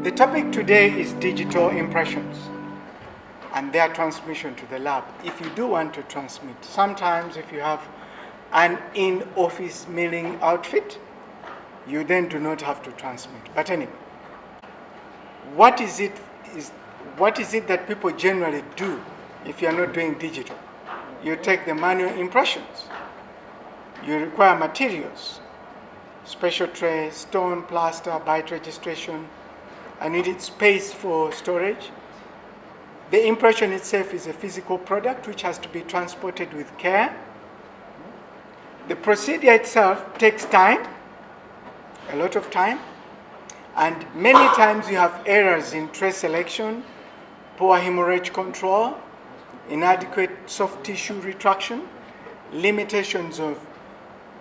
The topic today is digital impressions and their transmission to the lab. If you do want to transmit, sometimes if you have an in-office milling outfit, you then do not have to transmit. But anyway, what is it that people generally do if you are not doing digital? You take the manual impressions. You require materials, special tray, stone, plaster, bite registration, and you need space for storage. The impression itself is a physical product which has to be transported with care. The procedure itself takes time, a lot of time, and many times you have errors in tray selection, poor hemorrhage control, inadequate soft tissue retraction, limitations of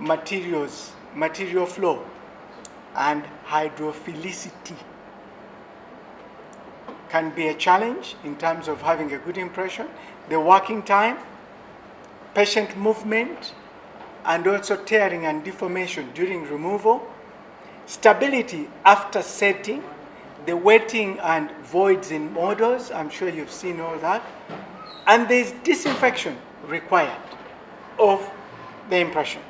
material flow, and hydrophilicity can be a challenge in terms of having a good impression. The working time, patient movement, and also tearing and deformation during removal, stability after setting, the wetting and voids in models, I'm sure you've seen all that, and there's disinfection required of the impression.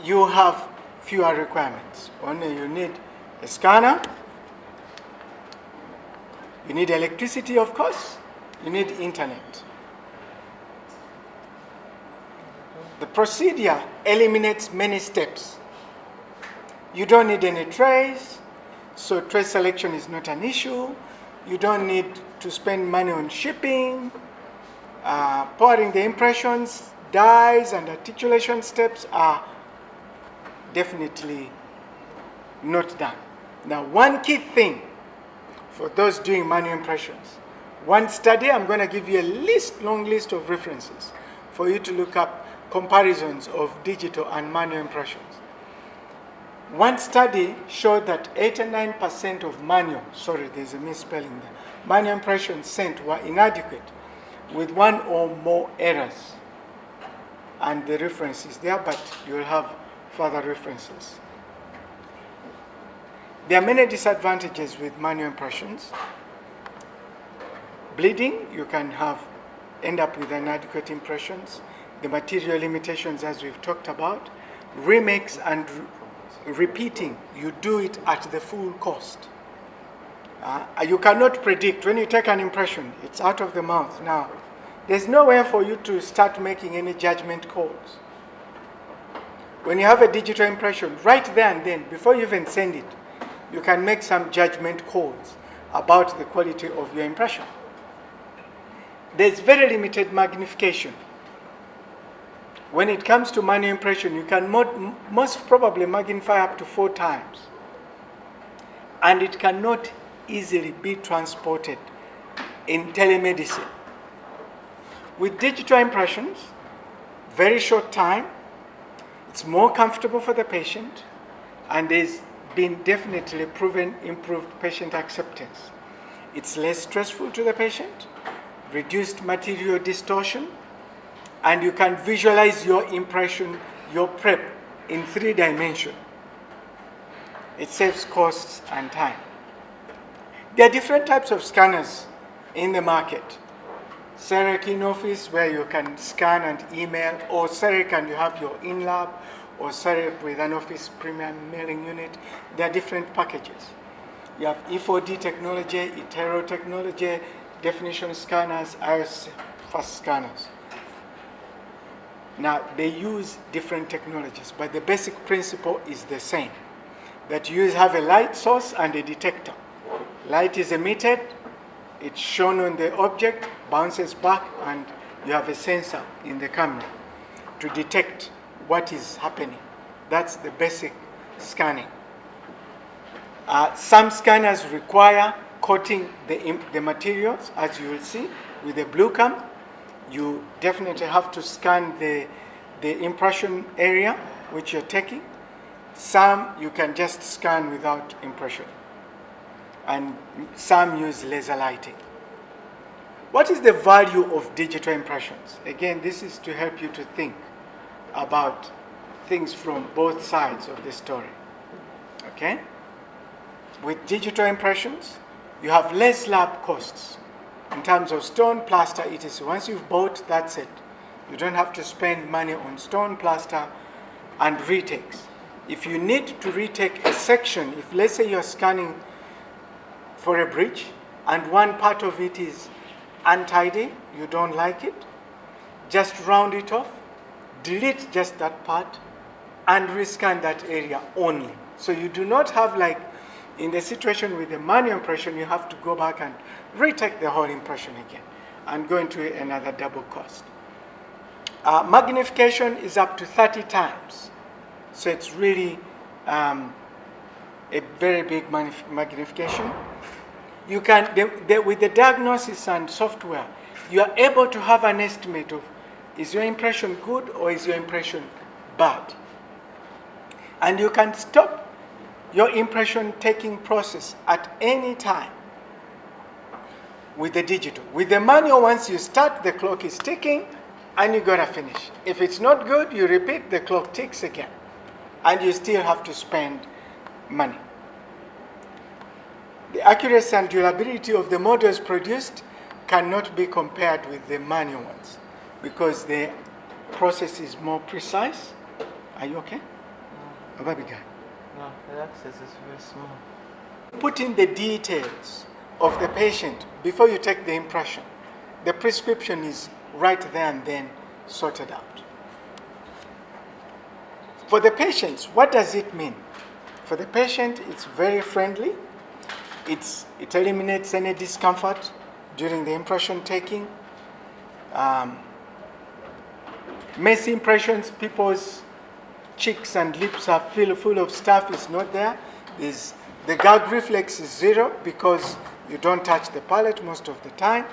You have fewer requirements. Only you need a scanner, you need electricity, of course, you need internet. The procedure eliminates many steps. You don't need any trays, so tray selection is not an issue. You don't need to spend money on shipping, pouring the impressions, dyes and articulation steps are definitely not done. Now, one key thing for those doing manual impressions, one study, I'm going to give you a long list of references for you to look up comparisons of digital and manual impressions. One study showed that 89% of there's a misspelling there, manual impressions sent were inadequate with one or more errors. And the reference is there, but you'll have further references. There are many disadvantages with manual impressions. Bleeding, you can end up with inadequate impressions. The material limitations, as we've talked about. Remakes and repeating, you do it at the full cost. You cannot predict. When you take an impression, it's out of the mouth now. There's nowhere for you to start making any judgment calls. When you have a digital impression, right there and then, before you even send it, you can make some judgment calls about the quality of your impression. There's very limited magnification. When it comes to manual impression, you can most probably magnify up to 4 times. And it cannot easily be transported in telemedicine. With digital impressions, very short time, it's more comfortable for the patient, and there's been definitely proven improved patient acceptance. It's less stressful to the patient, reduced material distortion, and you can visualize your impression, your prep in 3 dimensions. It saves costs and time. There are different types of scanners in the market. CEREC in-office, where you can scan and email, or CEREC and you have your in-lab, or CEREC with an office premium mailing unit. There are different packages. You have E4D technology, Itero technology, definition scanners, iris fast scanners. Now, they use different technologies, but the basic principle is the same, that you have a light source and a detector. Light is emitted, it's shown on the object, bounces back, and you have a sensor in the camera to detect what is happening. That's the basic scanning. Some scanners require coating the materials, as you will see with the blue cam. You definitely have to scan the impression area which you're taking. Some you can just scan without impression. And some use laser lighting. What is the value of digital impressions? Again, this is to help you to think about things from both sides of the story. Okay? With digital impressions, you have less lab costs in terms of stone, plaster, etc. Once you've bought, that's it. You don't have to spend money on stone, plaster, and retakes. If you need to retake a section, if let's say you're scanning for a bridge and one part of it is untidy, you don't like it, just round it off, delete just that part, and rescan that area only. So you do not have, like in the situation with the manual impression, you have to go back and retake the whole impression again and go into another double cost. Magnification is up to 30 times. So it's really a very big magnification. You can, with the diagnosis and software, you are able to have an estimate of, is your impression good or is your impression bad? And you can stop your impression taking process at any time with the digital. With the manual, once you start, the clock is ticking and you gotta finish. If it's not good, you repeat, the clock ticks again. And you still have to spend money. The accuracy and durability of the models produced cannot be compared with the manual ones because the process is more precise. Are you okay? No. Baby guy. No, the access is very small. Put in the details of the patient before you take the impression. The prescription is right there and then sorted out. For the patients, what does it mean? For the patient, it's very friendly. It eliminates any discomfort during the impression taking. Messy impressions, people's cheeks and lips are full of stuff, is not there. The gag reflex is 0 because you don't touch the palate most of the time,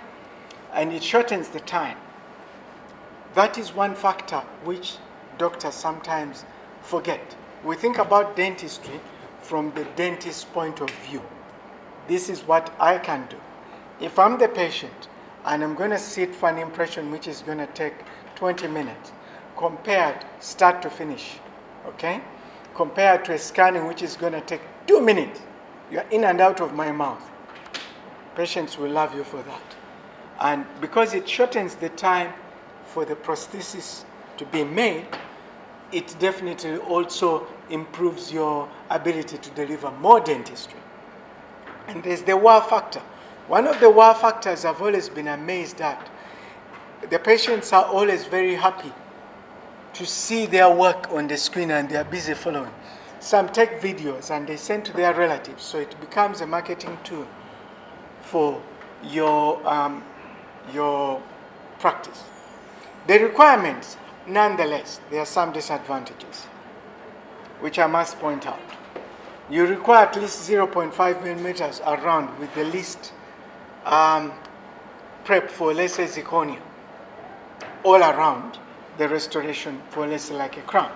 and it shortens the time. That is one factor which doctors sometimes forget. We think about dentistry from the dentist's point of view. This is what I can do. If I'm the patient and I'm going to sit for an impression which is going to take 20 minutes, compared start to finish, okay? Compared to a scanning which is going to take 2 minutes, you're in and out of my mouth. Patients will love you for that. And because it shortens the time for the prosthesis to be made, it definitely also improves your ability to deliver more dentistry. And there's the wow factor. One of the wow factors I've always been amazed at, the patients are always very happy to see their work on the screen and they're busy following. Some take videos and they send to their relatives, so it becomes a marketing tool for your practice. The requirements, nonetheless, there are some disadvantages, which I must point out. You require at least 0.5 millimeters around with the least prep for, let's say, zirconia, all around the restoration for, let's say, like a crown.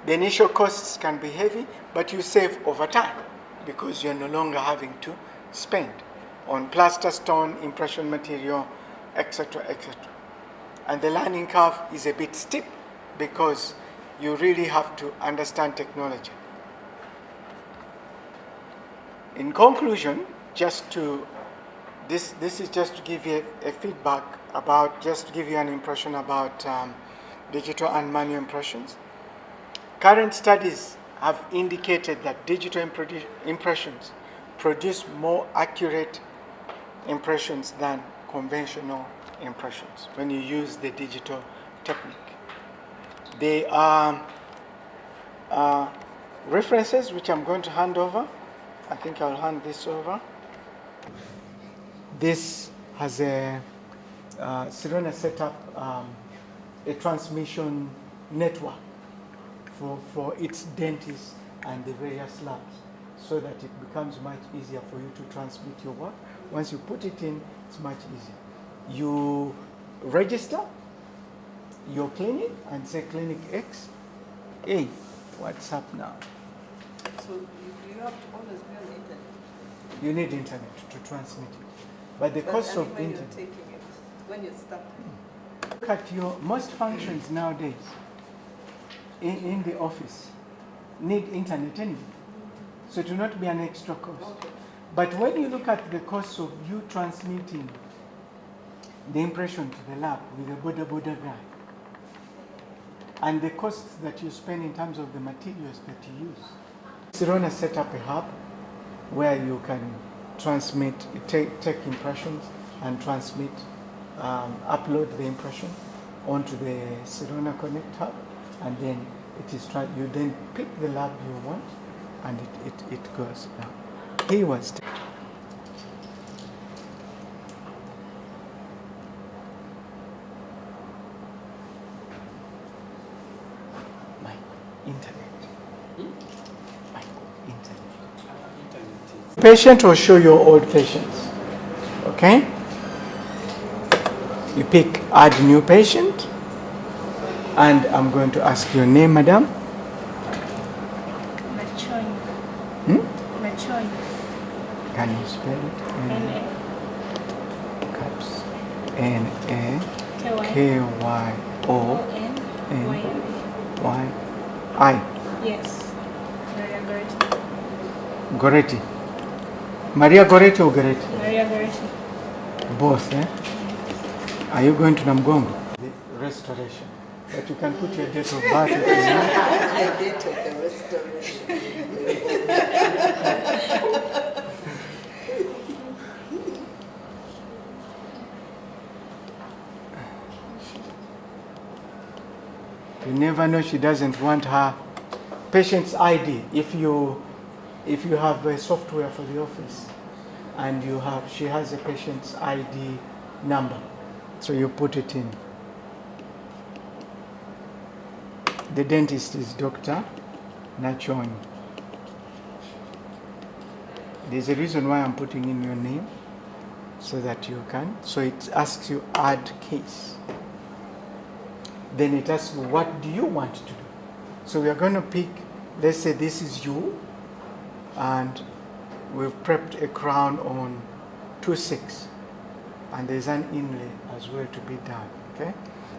The initial costs can be heavy, but you save over time because you're no longer having to spend on plaster, stone, impression material, etc., etc. And the learning curve is a bit steep because you really have to understand technology. In conclusion, this is just to give you a feedback about, just to give you an impression about digital and manual impressions. Current studies have indicated that digital impressions produce more accurate impressions than conventional impressions when you use the digital technique. There are references which I'm going to hand over. I think I'll hand this over. This has Sirona set up a transmission network for its dentists and the various labs so that it becomes much easier for you to transmit your work. Once you put it in, it's much easier. You register your clinic and say Clinic X. Hey, what's up now? So you have to always be on the internet. You need internet to transmit it. But the cost of when you're internet. taking it, when you're starting. Look at your most functions nowadays in the office need internet anyway. So it will not be an extra cost. But when you look at the cost of you transmitting the impression to the lab with a border guy, and the costs that you spend in terms of the materials that you use. Sirona set up a hub where you can transmit, take impressions and transmit, upload the impression onto the Sirona Connect hub, and then it is you then pick the lab you want, and it goes down. He was my internet. My internet. Patient will show your old patients. Okay? You pick add new patient, and I'm going to ask your name, madam. Machoy. Machoy. Can you spell it? N-A. Caps. N-A-K-Y-O-N-Y. Yes. Maria Goretti. Goretti. Maria Goretti or Goretti? Maria Goretti. Both, eh? Are you going to Namgongo? The restoration. But you can put your date of birth. I dated the restoration. You never know, she doesn't want her patient's ID. If you have a software for the office and she has a patient's ID number, so you put it in. The dentist is Dr. Nachoni. There's a reason why I'm putting in your name, so that you can. So it asks you add case. Then it asks you, what do you want to do? So we are going to pick, let's say this is you, and we've prepped a crown on 2/6, and there's an inlay as well to be done. Okay,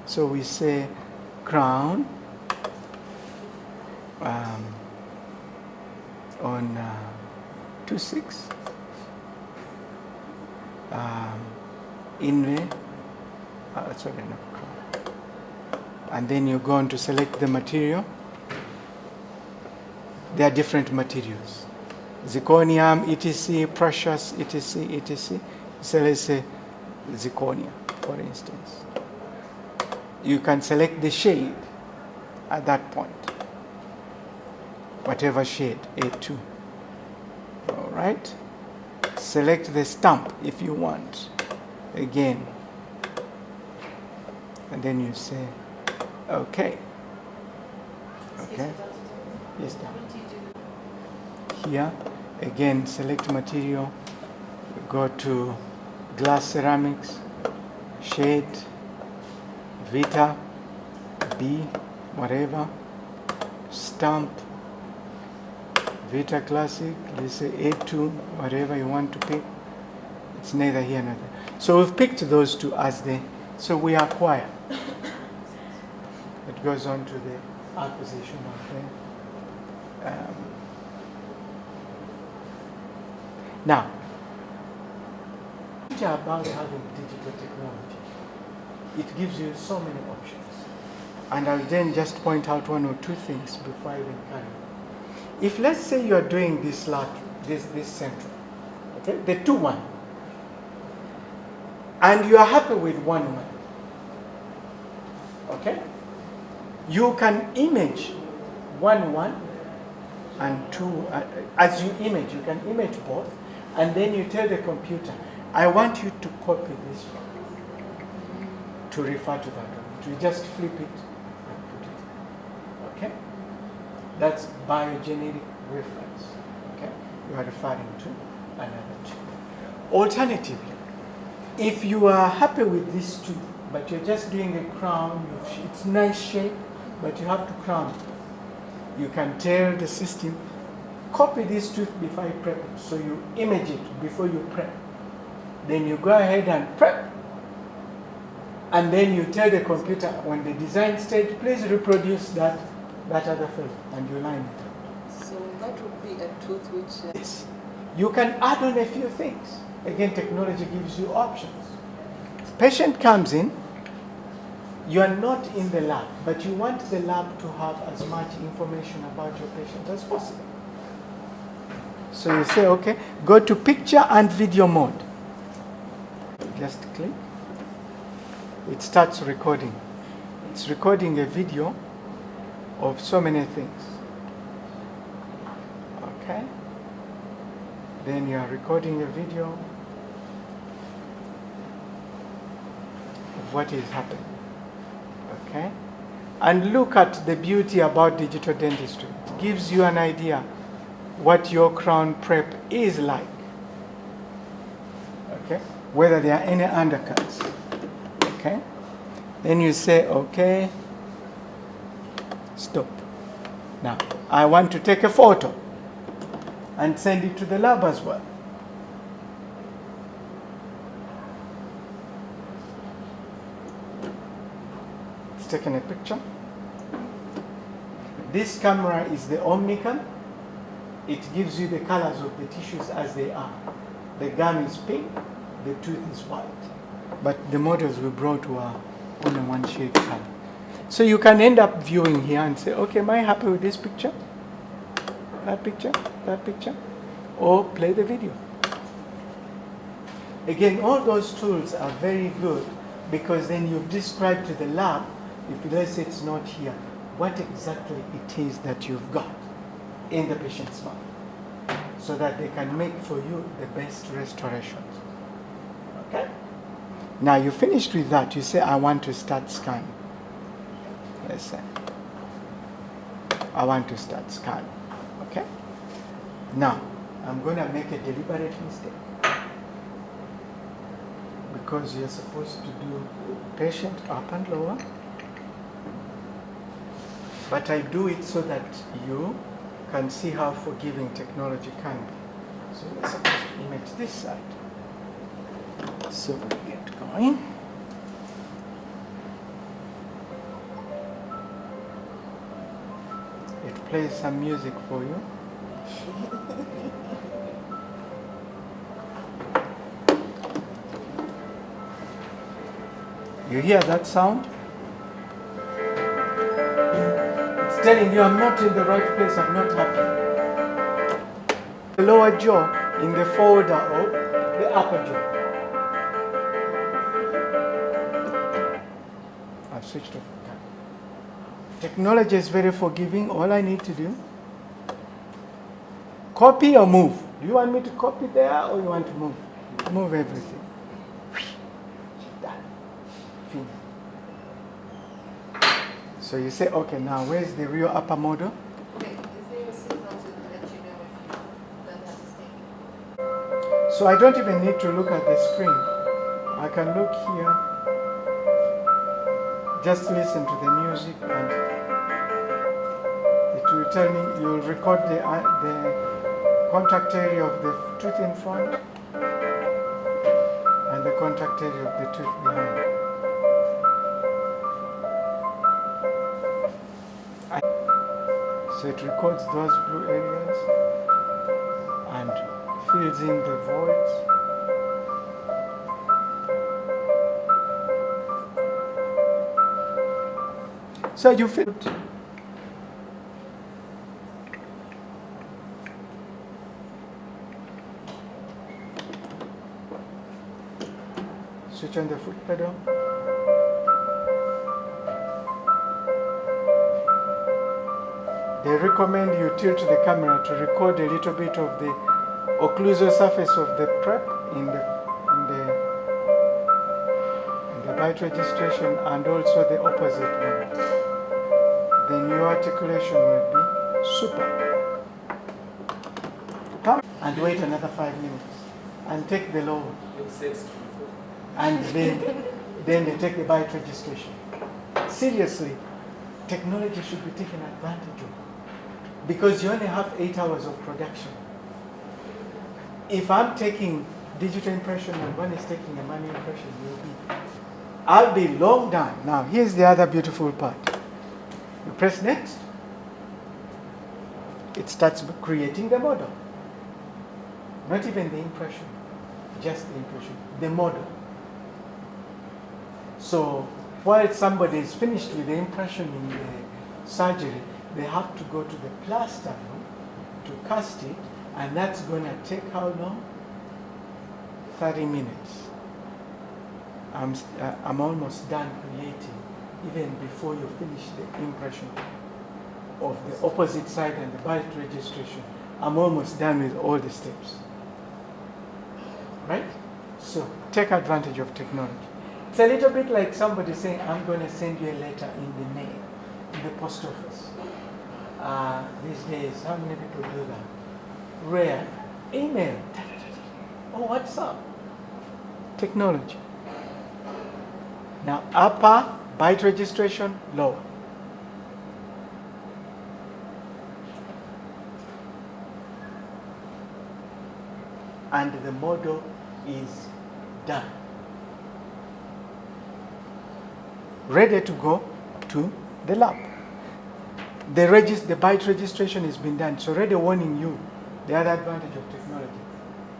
so we say crown on 2/6, inlay, sorry, no, crown. And then you go on to select the material. There are different materials: zirconium, etc., precious, etc., etc. So let's say zirconia, for instance. You can select the shade at that point, whatever shade, A2. All right. Select the stamp if you want, again, and then you say, okay. Okay. Yes, ma'am. Here, again, select material, go to glass ceramics, shade, Vita, B, whatever, stamp, Vita Classic, let's say A2, whatever you want to pick. It's neither here nor there. So we've picked those two as so we acquire. It goes on to the acquisition of them. Now, about having digital technology, it gives you so many options. And I'll then just point out one or two things before I even carry on. If let's say you are doing this central, okay, the 2-1, and you are happy with 1-1, okay, you can image 1-1 and 2, as you image, you can image both, and then you tell the computer, I want you to copy this one, to refer to that one. You just flip it and put it. Okay? That's biogeneric reference. Okay? You are referring to another tooth. Alternatively, if you are happy with this tooth, but you're just doing a crown, it's nice shape, but you have to crown it, you can tell the system, copy this tooth before you prep it. So you image it before you prep. Then you go ahead and prep. And then you tell the computer, when the design stage, please reproduce that other film, and you line it up. So that would be a tooth which... Yes. You can add on a few things. Again, technology gives you options. Patient comes in, you are not in the lab, but you want the lab to have as much information about your patient as possible. So you say, okay, go to picture and video mode. Just click. It starts recording. It's recording a video of so many things. Okay? Then you are recording a video of what is happening. Okay? And look at the beauty about digital dentistry. It gives you an idea what your crown prep is like. Okay? Whether there are any undercuts. Okay? Then you say, okay, stop. Now, I want to take a photo and send it to the lab as well. It's taking a picture. This camera is the Omnicam. It gives you the colors of the tissues as they are. The gum is pink, the tooth is white. But the models we brought were only one shade color. So you can end up viewing here and say, okay, am I happy with this picture? That picture? Or play the video. Again, all those tools are very good because then you've described to the lab, if let's say it's not here, what exactly it is that you've got in the patient's mouth so that they can make for you the best restorations. Okay? Now you finished with that, you say, I want to start scanning. Let's say, I want to start scanning. Okay? Now, I'm going to make a deliberate mistake. Because you're supposed to do patient up and lower. But I do it so that you can see how forgiving technology can be. So we're supposed to image this side. So we get going. It plays some music for you. You hear that sound? It's telling you I'm not in the right place, I'm not happy. The lower jaw in the folder of the upper jaw. I've switched off the camera. Technology is very forgiving. All I need to do, copy or move. Do you want me to copy there or you want to move? Move everything. Done. Finish. So you say, okay, now where's the real upper model? Okay, is there a signal to let you know if you've done that mistake? So I don't even need to look at the screen. I can look here, just listen to the music, and it will tell me, you'll record the contact area of the tooth in front and the contact area of the tooth behind. So it records those blue areas and fills in the voids. So you feel it. Switch on the foot pedal. They recommend you tilt the camera to record a little bit of the occlusal surface of the prep in the bite registration, and also the opposite one. Then your articulation will be super. Come and wait another 5 minutes and take the lower. And then they take the bite registration. Seriously, technology should be taken advantage of. Because you only have 8 hours of production. If I'm taking digital impression and one is taking a manual impression, I'll be long done. Now, here's the other beautiful part. You press next. It starts creating the model. Not even the impression, just the impression, the model. So, while somebody is finished with the impression in the surgery, they have to go to the plaster room to cast it, and that's going to take how long? 30 minutes. I'm almost done creating, even before you finish the impression of the opposite side and the bite registration. I'm almost done with all the steps. Right? So take advantage of technology. It's a little bit like somebody saying, I'm going to send you a letter in the mail, in the post office. These days, how many people do that? Rare. Email. Oh, WhatsApp. Technology. Now, upper, bite registration, lower. And the model is done. Ready to go to the lab. The bite registration has been done. So already warning you the other advantage of technology,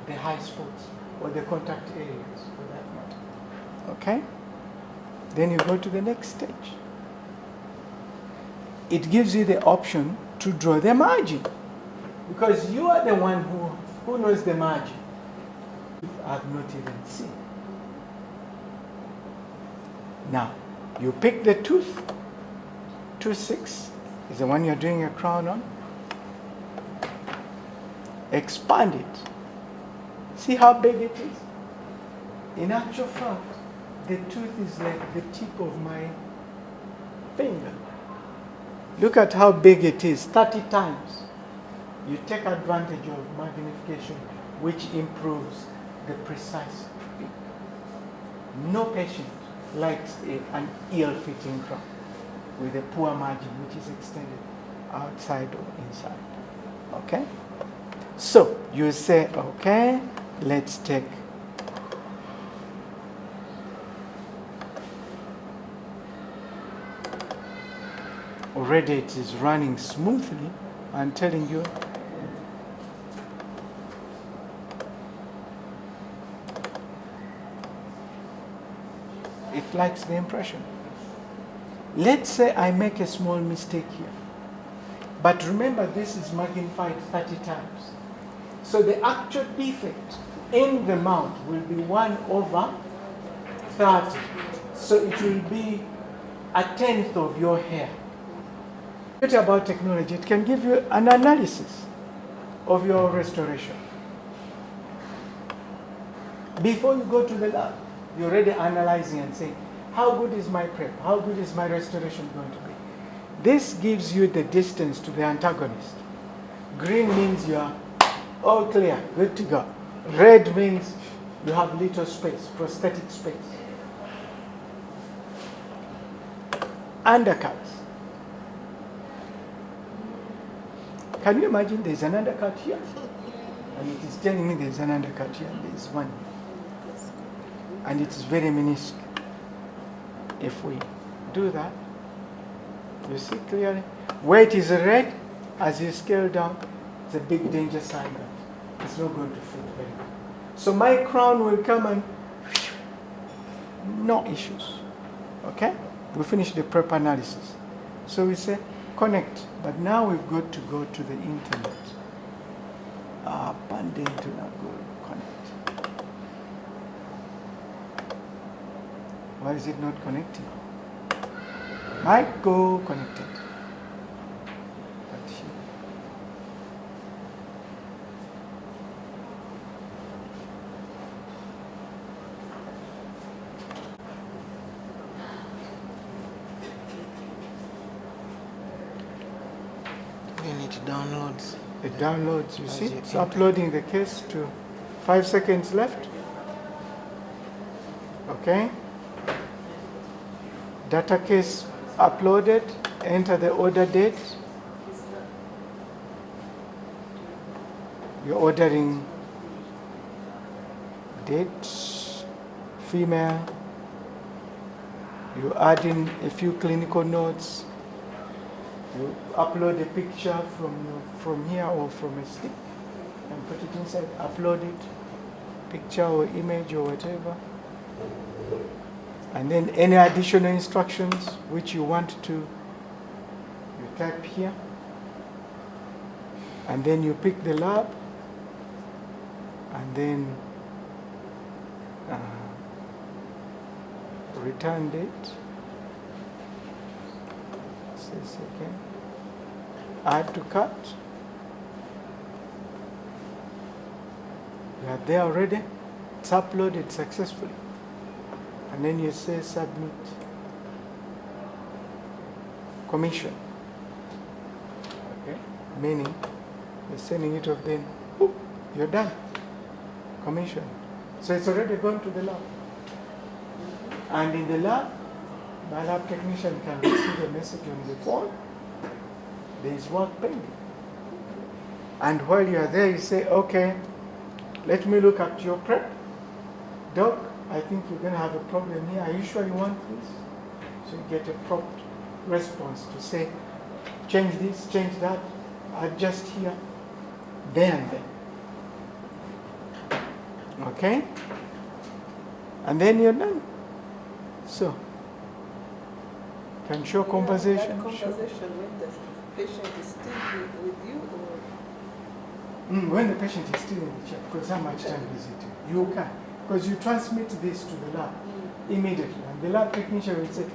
the high spots or the contact areas for that matter. Okay? Then you go to the next stage. It gives you the option to draw the margin, because you are the one who knows the margin. I've not even seen. Now, you pick the tooth. Tooth 6 is the one you're doing a crown on. Expand it. See how big it is? In actual fact, the tooth is like the tip of my finger. Look at how big it is, 30 times. You take advantage of magnification, which improves the precise fit. No patient likes an ill-fitting crown with a poor margin, which is extended outside or inside. Okay? So, you say, okay, let's take already it is running smoothly. I'm telling you. It likes the impression. Let's say I make a small mistake here. But remember, this is magnified 30 times. So the actual defect in the mouth will be 1/30. So it will be 1/10 of your hair. About technology, it can give you an analysis of your restoration. Before you go to the lab, you're already analyzing and saying, how good is my prep? How good is my restoration going to be? This gives you the distance to the antagonist. Green means you are all clear, good to go. Red means you have little space, prosthetic space. Undercuts. Can you imagine there's an undercut here? And it is telling me there's an undercut here, and there's one. And it is very minuscule. If we do that, you see clearly. Where it is red, as you scale down, it's a big danger sign that it's not going to fit very well. So my crown will come and no issues. Okay? We finish the prep analysis. So we say connect, but now we've got to go to the internet. Pandey to not go connect. Why is it not connecting? Might go connected. But here. It downloads. It downloads, you see? you It's enter. uploading the case to 5 seconds left. Okay. Data case uploaded. Enter the order date. You're ordering date, female. You add in a few clinical notes. You upload a picture from here or from a stick and put it inside. Upload it, picture or image or whatever. And then any additional instructions which you want to, you type here. And then you pick the lab. And then return date. This again. Add to cart. You are there already. It's uploaded successfully. And then you say submit. Commission. Okay? Meaning you're sending it off, then you're done. Commission. So it's already gone to the lab. And in the lab, my lab technician can receive a message on the phone. There is work pending. And while you are there, you say, okay, let me look at your prep. Doc, I think you're going to have a problem here. Are you sure you want this? So you get a prompt response to say, change this, change that, adjust here, there and then. Okay? And then you're done. So, can show conversation. That conversation when the patient is still with you, or When the patient is still in the chair, because how much time is it? You can. Because you transmit this to the lab immediately. And the lab technician will say,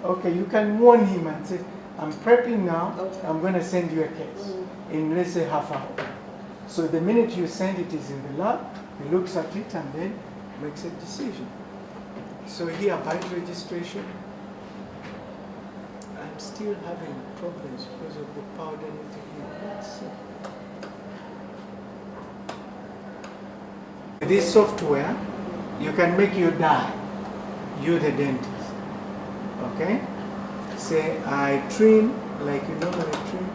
okay, you can warn him and say, I'm prepping now, okay. I'm going to send you a case in, let's say, half hour. So the minute you send it is in the lab, he looks at it and then makes a decision. So here, bite registration, I'm still having problems because of the powder interview. Let's see. With this software, you can make your dye, you the dentist. Okay? Say, I trim like you normally trim.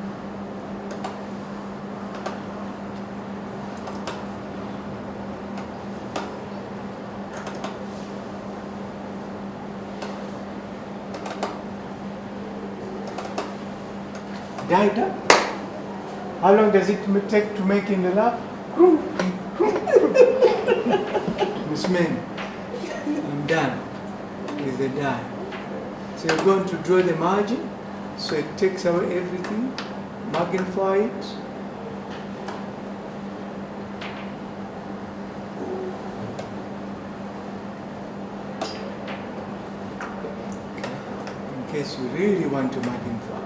Dye done. How long does it take to make in the lab? Miss Min, I'm done with the dye. So you're going to draw the margin, so it takes away everything, magnify it. In case you really want to magnify.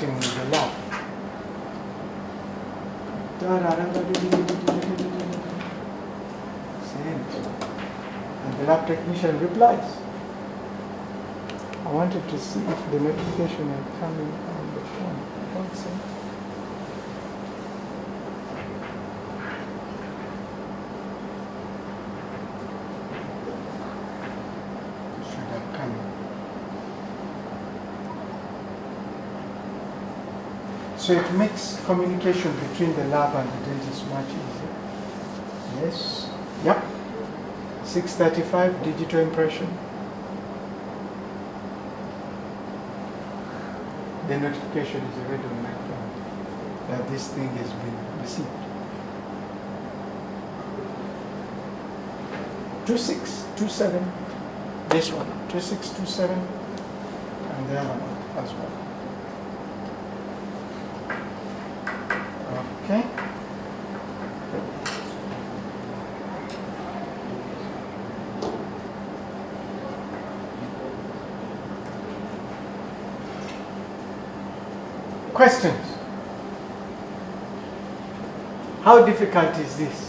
In the lab. Send. And the lab technician replies. I wanted to see if the notification had come in on the phone. I don't see. It should have come in. So it makes communication between the lab and the dentist much easier. Yes. Yep. 635 digital impression. The notification is already on my phone that this thing has been received. 2627. This one. 2627. And the other one as well. Okay. Questions? How difficult is this?